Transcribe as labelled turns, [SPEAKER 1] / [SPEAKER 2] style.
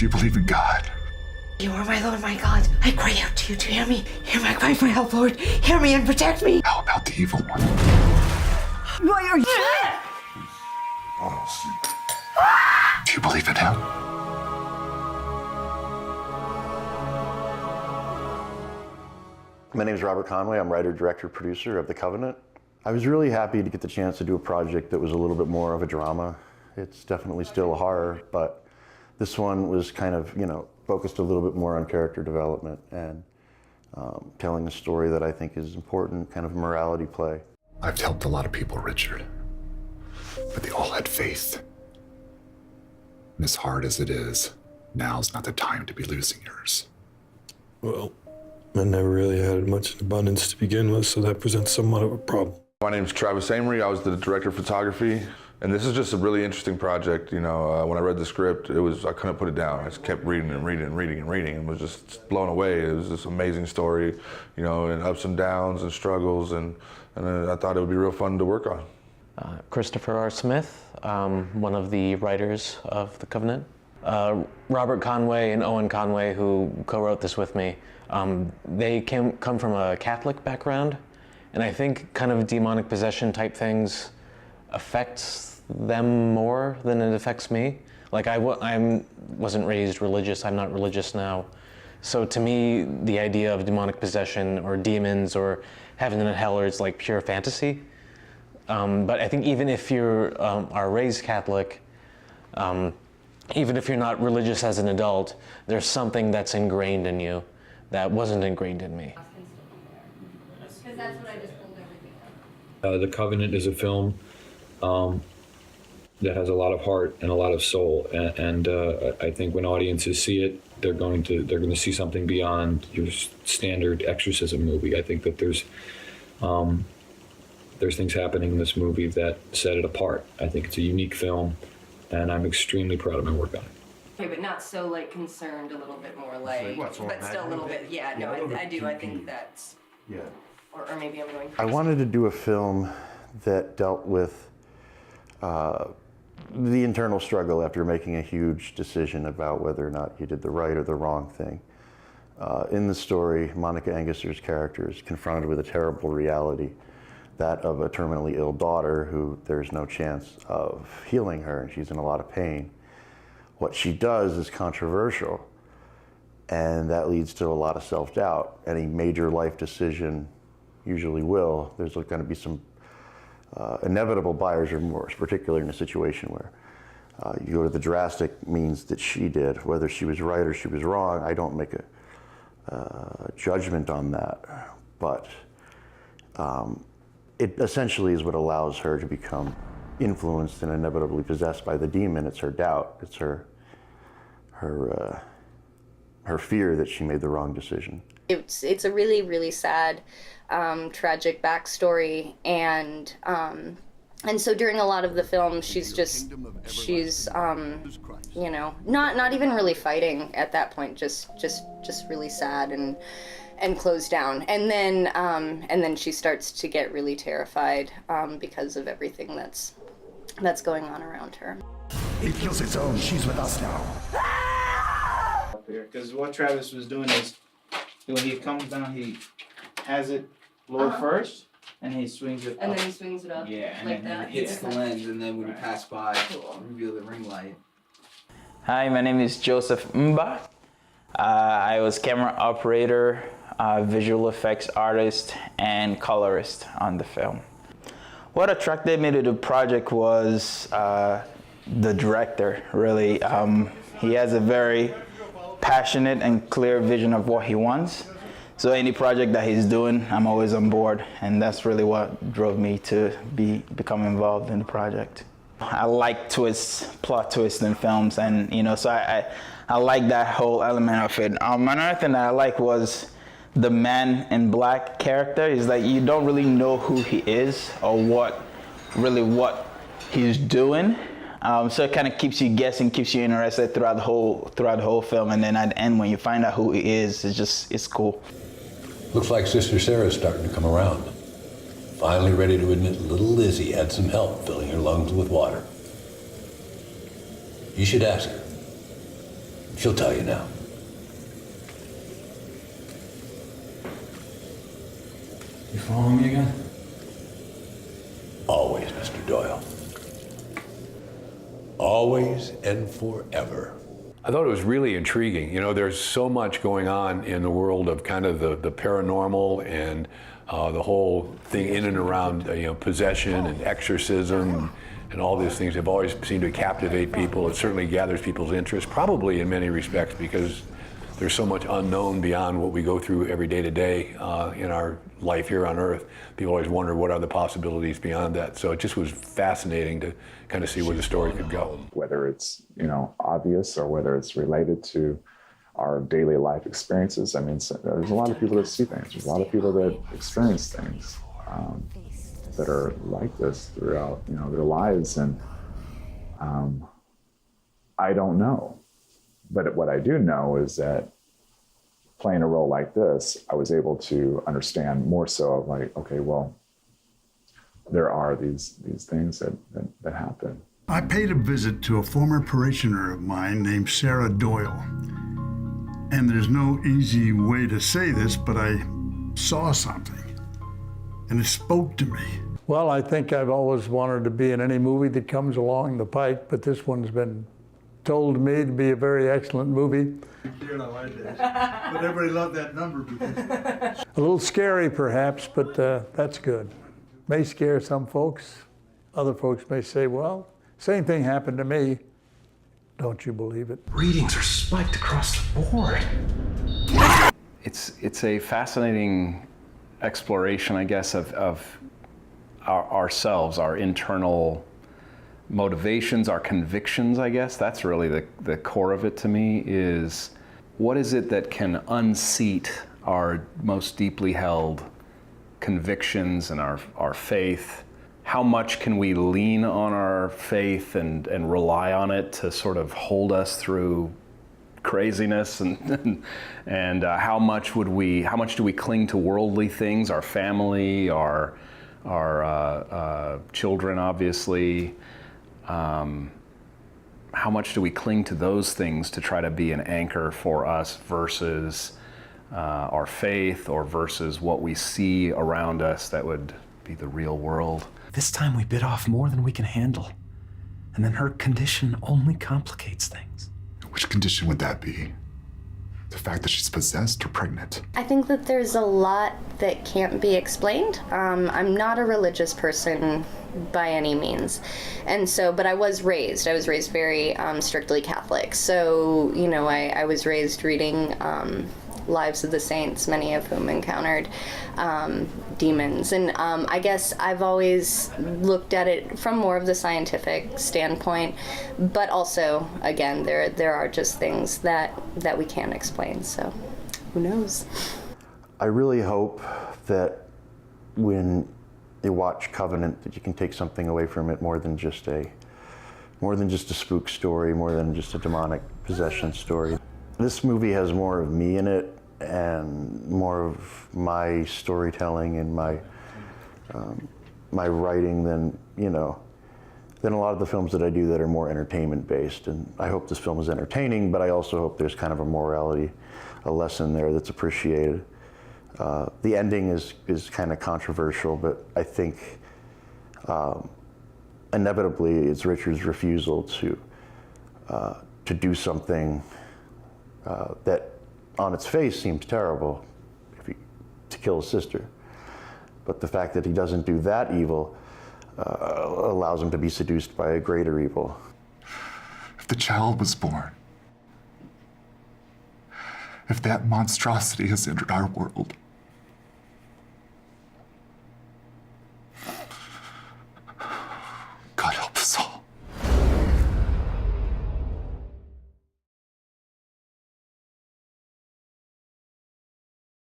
[SPEAKER 1] Do you believe in God?
[SPEAKER 2] You are my Lord, my God. I cry out to you to hear me. Hear my cry for help, Lord. Hear me and protect me.
[SPEAKER 1] How about the evil one?
[SPEAKER 2] Why are you?
[SPEAKER 1] Do you believe in him?
[SPEAKER 3] My name is Robert Conway. I'm writer, director, producer of The Covenant. I was really happy to get the chance to do a project that was a little bit more of a drama. It's definitely still a horror, but this one was kind of, focused a little bit more on character development and telling a story that I think is important, kind of a morality play.
[SPEAKER 1] I've helped a lot of people, Richard, but they all had faith. And as hard as it is, now's not the time to be losing yours.
[SPEAKER 4] Well, I never really had much in abundance to begin with, so that presents somewhat of a problem.
[SPEAKER 5] My name's Travis Amory. I was the director of photography. And this is just a really interesting project. When I read the script, I couldn't put it down. I just kept reading and reading and reading and reading and was just blown away. It was this amazing story, and ups and downs and struggles, and I thought it would be real fun to work on.
[SPEAKER 6] Christopher R. Smith, one of the writers of The Covenant. Robert Conway and Owen Conway, who co-wrote this with me, they come from a Catholic background, and I think kind of demonic possession type things affects them more than it affects me. Like I wasn't raised religious, I'm not religious now. So to me, the idea of demonic possession or demons or heaven and hell is like pure fantasy. But I think even if you are raised Catholic, even if you're not religious as an adult, there's something that's ingrained in you that wasn't ingrained in me.
[SPEAKER 7] Because that's what I just pulled everything up.
[SPEAKER 4] The Covenant is a film that has a lot of heart and a lot of soul, and I think when audiences see it, they're going to see something beyond your standard exorcism movie. I think that there's things happening in this movie that set it apart. I think it's a unique film, and I'm extremely proud of my work on it.
[SPEAKER 7] Okay, but not so concerned, a little bit more but still a little bit. Yeah, no, I do. I think that's.
[SPEAKER 3] Yeah.
[SPEAKER 7] Or maybe I'm going.
[SPEAKER 3] I wanted to do a film that dealt with the internal struggle after making a huge decision about whether or not you did the right or the wrong thing. In the story, Monica Angus's character is confronted with a terrible reality, that of a terminally ill daughter who there's no chance of healing her, and she's in a lot of pain. What she does is controversial, and that leads to a lot of self-doubt. Any major life decision usually will. There's going to be some inevitable buyer's remorse, particularly in a situation where you go to the drastic means that she did. Whether she was right or she was wrong, I don't make a judgment on that. But it essentially is what allows her to become influenced and inevitably possessed by the demon. It's her doubt. It's her fear that she made the wrong decision.
[SPEAKER 8] It's a really, really sad, tragic backstory, and so during a lot of the film, she's not even really fighting at that point, just really sad and closed down, and then she starts to get really terrified because of everything that's going on around her.
[SPEAKER 1] It kills its own. She's with us now.
[SPEAKER 9] Because what Travis was doing is, when he comes down, he has it low first, and he swings it up.
[SPEAKER 7] And then he swings it up.
[SPEAKER 9] Yeah, and
[SPEAKER 7] like
[SPEAKER 9] then
[SPEAKER 7] that.
[SPEAKER 9] he hits
[SPEAKER 10] the lens, and then when you pass by, reveal the ring light.
[SPEAKER 11] Hi, my name is Joseph Moomba. I was camera operator, visual effects artist, and colorist on the film. What attracted me to the project was the director, really. He has a very passionate and clear vision of what he wants. So any project that he's doing, I'm always on board, and that's really what drove me to become involved in the project. I like twists, plot twists in films, and so I like that whole element of it. Another thing that I like was the man in black character. Is like you don't really know who he is or what he's doing. So it kind of keeps you guessing, keeps you interested throughout the whole film, and then at the end when you find out who he is, it's cool.
[SPEAKER 12] Looks like Sister Sarah's starting to come around. Finally ready to admit little Lizzie had some help filling her lungs with water. You should ask her. She'll tell you now.
[SPEAKER 13] You following me again?
[SPEAKER 12] Always, Mr. Doyle. Always and forever.
[SPEAKER 14] I thought it was really intriguing. You know, there's so much going on in the world of kind of the paranormal and the whole thing in and around, possession and exorcism and all these things have always seemed to captivate people. It certainly gathers people's interest, probably in many respects, because there's so much unknown beyond what we go through every day to day in our life here on Earth. People always wonder what are the possibilities beyond that. So it just was fascinating to kind of see where the story could go.
[SPEAKER 15] Whether it's, obvious or whether it's related to our daily life experiences. I mean, there's a lot of people that see things. There's a lot of people that experience things that are like this throughout, their lives. And I don't know. But what I do know is that playing a role like this, I was able to understand more so of like, okay, well, there are these things that happen.
[SPEAKER 16] I paid a visit to a former parishioner of mine named Sarah Doyle. And there's no easy way to say this, but I saw something, and it spoke to me.
[SPEAKER 17] Well, I think I've always wanted to be in any movie that comes along the pike, but this one's been told to me to be a very excellent movie.
[SPEAKER 16] But everybody loved that number because...
[SPEAKER 17] A little scary, perhaps, but that's good. May scare some folks. Other folks may say, well, same thing happened to me. Don't you believe it?
[SPEAKER 13] Readings are spiked across the board. It's a fascinating exploration, I guess, of ourselves, our internal motivations, our convictions, I guess. That's really the core of it to me, is what is it that can unseat our most deeply held convictions and our faith? How much can we lean on our faith and rely on it to sort of hold us through craziness, and how much do we cling to worldly things, our family, our children, obviously. How much do we cling to those things to try to be an anchor for us versus our faith, or versus what we see around us that would be the real world? This time we bit off more than we can handle. And then her condition only complicates things.
[SPEAKER 1] Which condition would that be? The fact that she's possessed or pregnant?
[SPEAKER 8] I think that there's a lot that can't be explained. I'm not a religious person by any means. And so, but I was raised very strictly Catholic. So, I was raised reading Lives of the Saints, many of whom encountered demons. And I guess I've always looked at it from more of the scientific standpoint, but also, again, there are just things that we can't explain, so who knows?
[SPEAKER 3] I really hope that when you watch Covenant, that you can take something away from it more than just a spook story, more than just a demonic possession story. This movie has more of me in it and more of my storytelling and my writing than a lot of the films that I do that are more entertainment based. And I hope this film is entertaining, but I also hope there's kind of a morality, a lesson there that's appreciated. The ending is kind of controversial, but I think inevitably it's Richard's refusal to do something that on its face seems terrible, to kill his sister. But the fact that he doesn't do that evil allows him to be seduced by a greater evil.
[SPEAKER 1] If the child was born, if that monstrosity has entered our world,